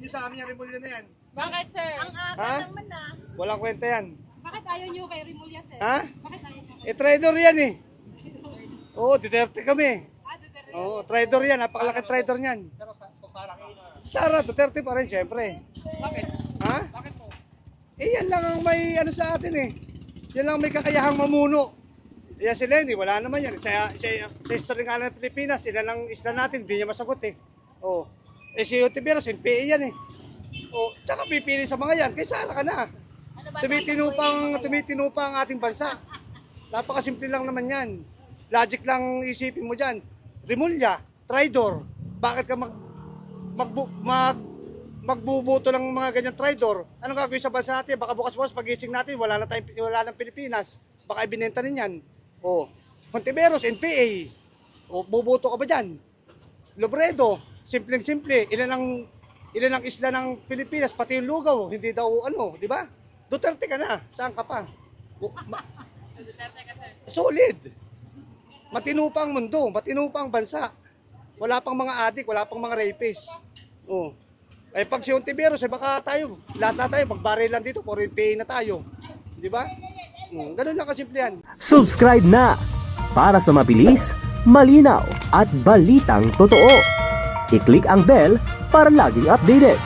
nyo sa amin yung Rimulya na yan. Bakit, sir? Ang aga Ha? naman ah. Walang kwenta yan. Bakit ayaw nyo kay Rimulya, sir? Ha? Bakit ayaw nyo? Trader yan eh. Oo, Duterte kami. Duterte. Oo, trader yan. Napakalaki trader niyan. Sara, Duterte pa rin, syempre. Bakit? Ha? Bakit po? Yan lang ang may ano sa atin eh. Yan lang ang may kakayahang mamuno. Yan si Lenny, wala naman yan. Sa history nga ng Pilipinas, sila lang isla natin, hindi niya masagot eh. Oh. Si Otiveros, NPA yan eh. Oh, tsaka pipili sa mga yan, kaya sara ka na. Tumitino pa ang ating bansa. Napakasimple lang naman yan. Logic lang isipin mo dyan. Rimulya, traidor. Bakit ka magbubuto ng mga ganyan traidor? Anong gagawin sa bansa natin? Baka bukas-bukas pagising natin, wala ng Pilipinas. Baka ibinenta rin yan. O, Hontiveros, NPA. O, bubuto ka ba dyan? Lobredo, simpleng-simple. Ilan ang isla ng Pilipinas, pati yung lugaw, hindi daw ano, di ba? Duterte ka na, saan ka pa? Duterte ka, sir. Solid. Matino pa ang mundo, matino pa ang bansa. Wala pang mga adik, wala pang mga rapists. Oh. Eh pag si Hontiveros, baka tayo, lahat na tayo, magbarilan dito, for NPA na tayo. Di ba? Ganun lang kasimple yan. Subscribe na para sa mabilis, malinaw at balitang totoo. I-click ang bell para laging updated.